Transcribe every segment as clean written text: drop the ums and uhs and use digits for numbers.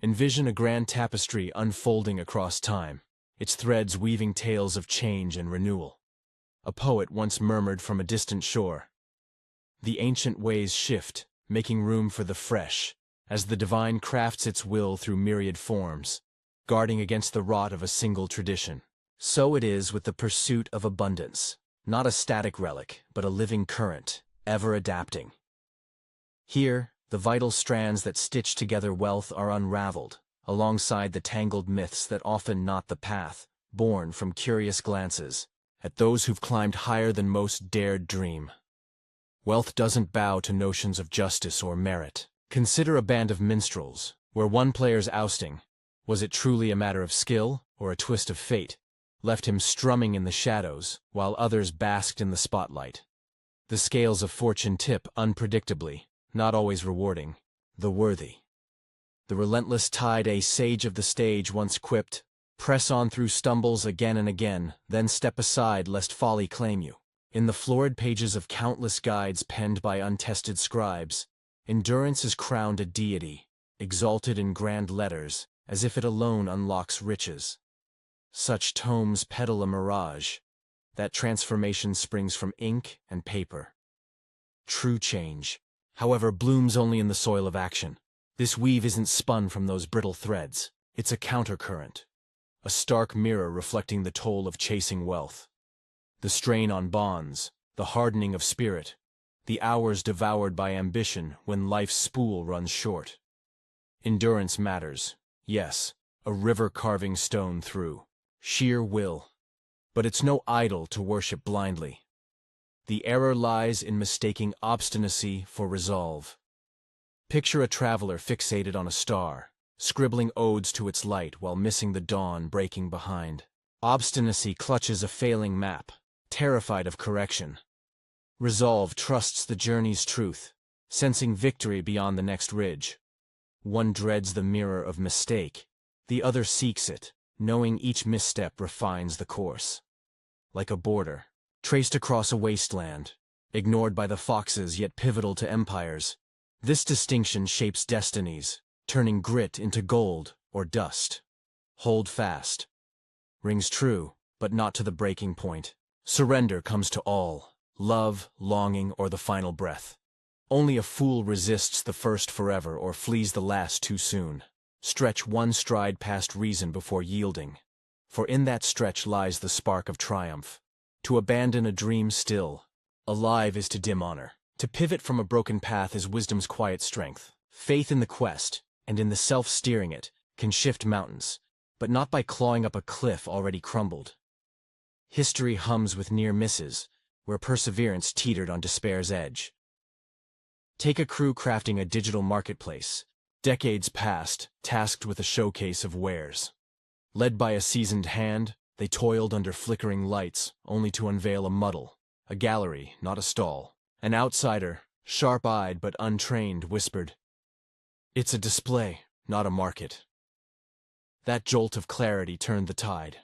Envision a grand tapestry unfolding across time, its threads weaving tales of change and renewal. A poet once murmured from a distant shore, "The ancient ways shift, making room for the fresh, as the divine crafts its will through myriad forms, guarding against the rot of a single tradition." So it is with the pursuit of abundance, not a static relic, but a living current, ever adapting. Here, the vital strands that stitch together wealth are unraveled, alongside the tangled myths that often knot the path, born from curious glances at those who've climbed higher than most dared dream. Wealth doesn't bow to notions of justice or merit. Consider a band of minstrels, where one player's ousting, was it truly a matter of skill or a twist of fate, left him strumming in the shadows, while others basked in the spotlight. The scales of fortune tip unpredictably, not always rewarding the worthy. The relentless tide, a sage of the stage once quipped, "Press on through stumbles again and again, then step aside lest folly claim you." In the florid pages of countless guides penned by untested scribes, endurance is crowned a deity, exalted in grand letters, as if it alone unlocks riches. Such tomes peddle a mirage, that transformation springs from ink and paper. True change, however, blooms only in the soil of action. This weave isn't spun from those brittle threads. It's a countercurrent, a stark mirror reflecting the toll of chasing wealth. The strain on bonds, the hardening of spirit, the hours devoured by ambition when life's spool runs short. Endurance matters, yes, a river carving stone through sheer will. But it's no idol to worship blindly. The error lies in mistaking obstinacy for resolve. Picture a traveler fixated on a star, scribbling odes to its light while missing the dawn breaking behind. Obstinacy clutches a failing map, terrified of correction. Resolve trusts the journey's truth, sensing victory beyond the next ridge. One dreads the mirror of mistake, the other seeks it, knowing each misstep refines the course. Like a border, traced across a wasteland, ignored by the foxes yet pivotal to empires, this distinction shapes destinies, turning grit into gold or dust. Hold fast. Rings true, but not to the breaking point. Surrender comes to all, love, longing, or the final breath. Only a fool resists the first forever or flees the last too soon. Stretch one stride past reason before yielding, for in that stretch lies the spark of triumph. To abandon a dream still alive is to dim honor. To pivot from a broken path is wisdom's quiet strength. Faith in the quest, and in the self steering it, can shift mountains, but not by clawing up a cliff already crumbled. History hums with near misses, where perseverance teetered on despair's edge. Take a crew crafting a digital marketplace, decades past, tasked with a showcase of wares. Led by a seasoned hand, they toiled under flickering lights, only to unveil a muddle, a gallery, not a stall. An outsider, sharp-eyed but untrained, whispered, "It's a display, not a market." That jolt of clarity turned the tide.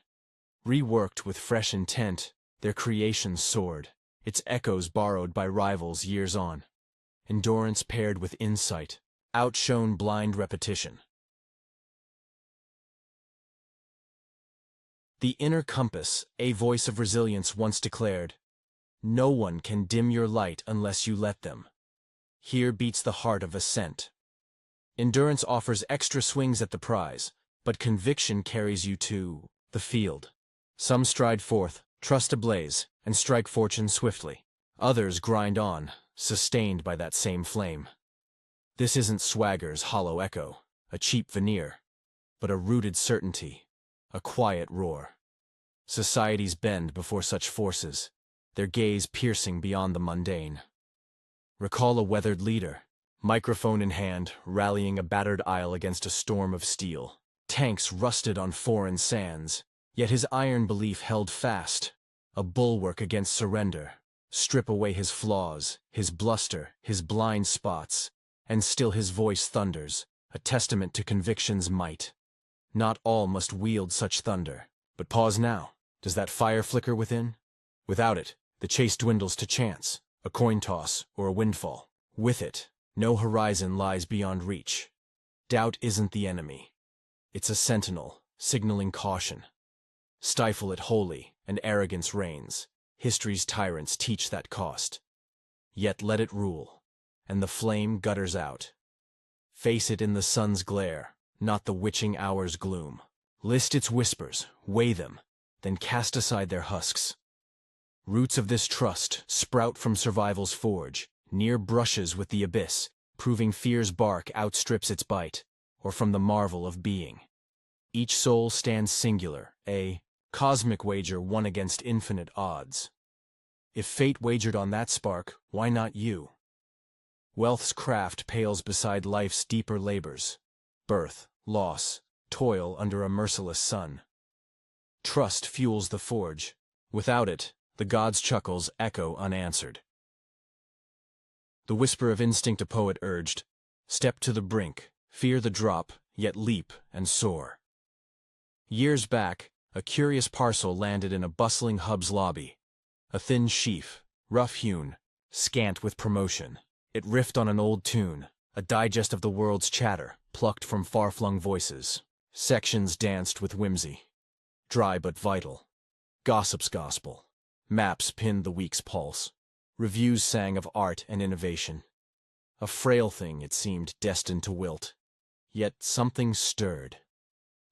Reworked with fresh intent, their creation soared, its echoes borrowed by rivals years on. Endurance paired with insight, outshone blind repetition. The inner compass, a voice of resilience once declared, "No one can dim your light unless you let them." Here beats the heart of ascent. Endurance offers extra swings at the prize, but conviction carries you to the field. Some stride forth, trust ablaze, and strike fortune swiftly. Others grind on, sustained by that same flame. This isn't swagger's hollow echo, a cheap veneer, but a rooted certainty, a quiet roar. Societies bend before such forces, their gaze piercing beyond the mundane. Recall a weathered leader, microphone in hand, rallying a battered isle against a storm of steel. Tanks rusted on foreign sands, yet his iron belief held fast, a bulwark against surrender. Strip away his flaws, his bluster, his blind spots, and still his voice thunders, a testament to conviction's might. Not all must wield such thunder, but pause now. Does that fire flicker within? Without it, the chase dwindles to chance, a coin toss or a windfall. With it, no horizon lies beyond reach. Doubt isn't the enemy. It's a sentinel, signaling caution. Stifle it wholly, and arrogance reigns. History's tyrants teach that cost. Yet let it rule, and the flame gutters out. Face it in the sun's glare, not the witching hour's gloom. List its whispers, weigh them, then cast aside their husks. Roots of this trust sprout from survival's forge, near brushes with the abyss, proving fear's bark outstrips its bite, or from the marvel of being. Each soul stands singular, a cosmic wager won against infinite odds. If fate wagered on that spark, why not you? Wealth's craft pales beside life's deeper labors. Birth, loss, toil under a merciless sun. Trust fuels the forge. Without it, the gods' chuckles echo unanswered. The whisper of instinct a poet urged, step to the brink, fear the drop, yet leap and soar. Years back, a curious parcel landed in a bustling hub's lobby. A thin sheaf, rough-hewn, scant with promotion. It riffed on an old tune, a digest of the world's chatter, plucked from far-flung voices. Sections danced with whimsy. Dry but vital. Gossip's gospel. Maps pinned the week's pulse. Reviews sang of art and innovation. A frail thing, it seemed, destined to wilt. Yet something stirred.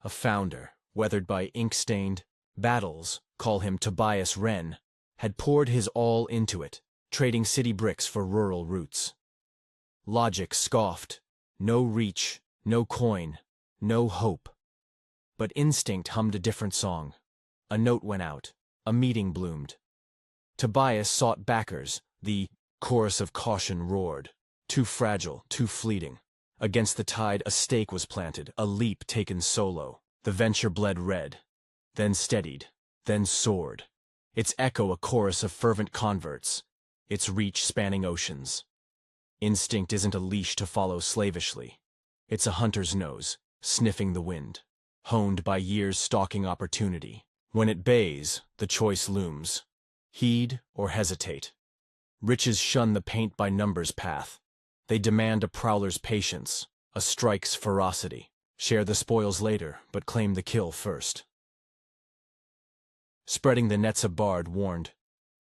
A founder, weathered by ink-stained battles, call him Tobias Wren, had poured his all into it, trading city bricks for rural roots. Logic scoffed. No reach, no coin, no hope. But instinct hummed a different song. A note went out. A meeting bloomed. Tobias sought backers. The chorus of caution roared. Too fragile, too fleeting. Against the tide a stake was planted, a leap taken solo. The venture bled red, then steadied, then soared. Its echo a chorus of fervent converts, its reach spanning oceans. Instinct isn't a leash to follow slavishly. It's a hunter's nose, sniffing the wind, honed by years stalking opportunity. When it bays, the choice looms. Heed or hesitate. Riches shun the paint-by-numbers path. They demand a prowler's patience, a strike's ferocity. Share the spoils later, but claim the kill first. Spreading the nets a bard warned.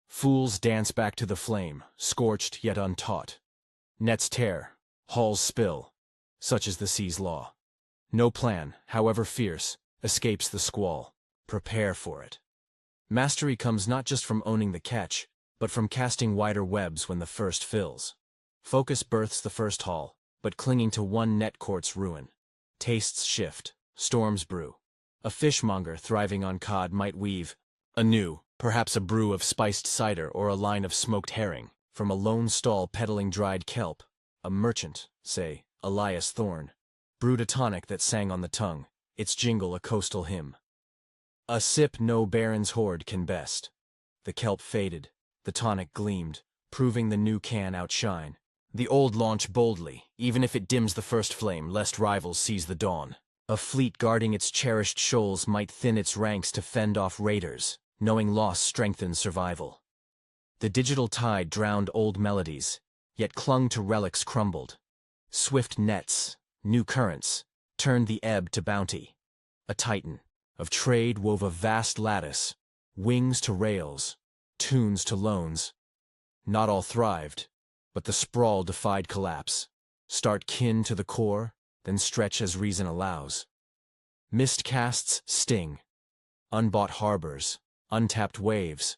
Fools dance back to the flame, scorched yet untaught. Nets tear, hulls spill, such is the sea's law. No plan, however fierce, escapes the squall. Prepare for it. Mastery comes not just from owning the catch, but from casting wider webs when the first fills. Focus births the first haul, but clinging to one net courts ruin. Tastes shift, storms brew. A fishmonger thriving on cod might weave anew, perhaps a brew of spiced cider or a line of smoked herring, from a lone stall peddling dried kelp. A merchant, say, Elias Thorne, brewed a tonic that sang on the tongue, its jingle a coastal hymn. A sip no baron's hoard can best. The kelp faded, the tonic gleamed, proving the new can outshine. The old launch boldly, even if it dims the first flame, lest rivals seize the dawn. A fleet guarding its cherished shoals might thin its ranks to fend off raiders, knowing loss strengthens survival. The digital tide drowned old melodies, yet clung to relics crumbled. Swift nets, new currents, turned the ebb to bounty. A titan of trade wove a vast lattice, wings to rails, tunes to loans. Not all thrived, but the sprawl defied collapse. Start kin to the core, then stretch as reason allows. Mist casts sting, unbought harbors, untapped waves,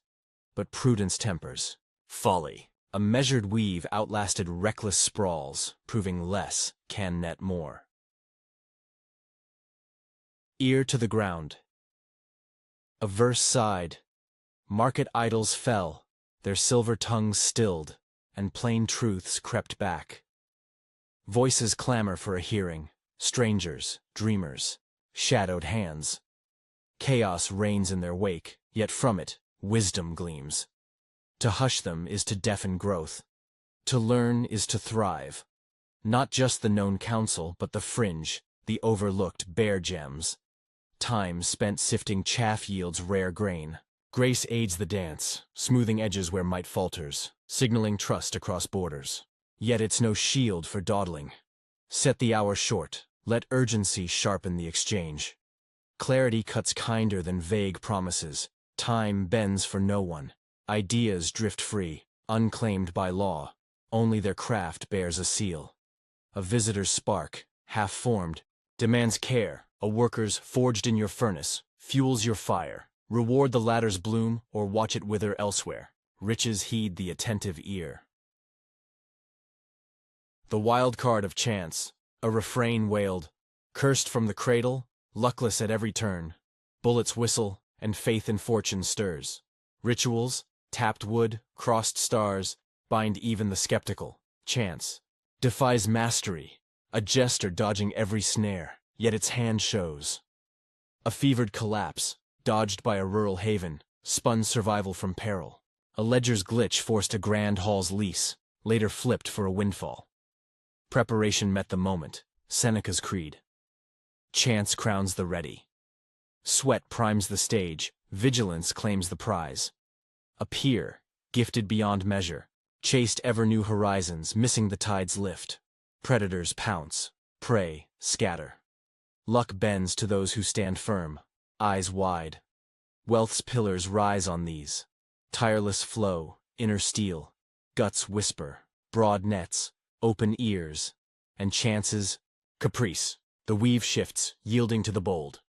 but prudence tempers. Folly, a measured weave outlasted reckless sprawls, proving less can net more. Ear to the ground. A verse sighed. Market idols fell, their silver tongues stilled, and plain truths crept back. Voices clamor for a hearing, strangers, dreamers, shadowed hands. Chaos reigns in their wake, yet from it, wisdom gleams. To hush them is to deafen growth. To learn is to thrive. Not just the known counsel, but the fringe, the overlooked bare gems. Time spent sifting chaff yields rare grain. Grace aids the dance, smoothing edges where might falters, signaling trust across borders. Yet it's no shield for dawdling. Set the hour short, Let urgency sharpen the exchange. Clarity cuts kinder than vague promises. Time bends for no one. Ideas drift free, unclaimed by law. Only their craft bears a seal. A visitor's spark, half-formed, demands care. A worker's forged in your furnace, fuels your fire. Reward the latter's bloom, or watch it wither elsewhere. Riches heed the attentive ear. The wild card of chance, a refrain wailed. Cursed from the cradle, luckless at every turn. Bullets whistle, and faith in fortune stirs. Rituals, tapped wood, crossed stars, bind even the skeptical. Chance defies mastery, a jester dodging every snare, yet its hand shows. A fevered collapse, dodged by a rural haven, spun survival from peril. A ledger's glitch forced a grand hall's lease, later flipped for a windfall. Preparation met the moment, Seneca's creed. Chance crowns the ready. Sweat primes the stage, vigilance claims the prize. A peer, gifted beyond measure, chased ever-new horizons, missing the tide's lift. Predators pounce, prey, scatter. Luck bends to those who stand firm, eyes wide. Wealth's pillars rise on these. Tireless flow, inner steel, guts whisper, broad nets, open ears, and chances, caprice. The weave shifts, yielding to the bold.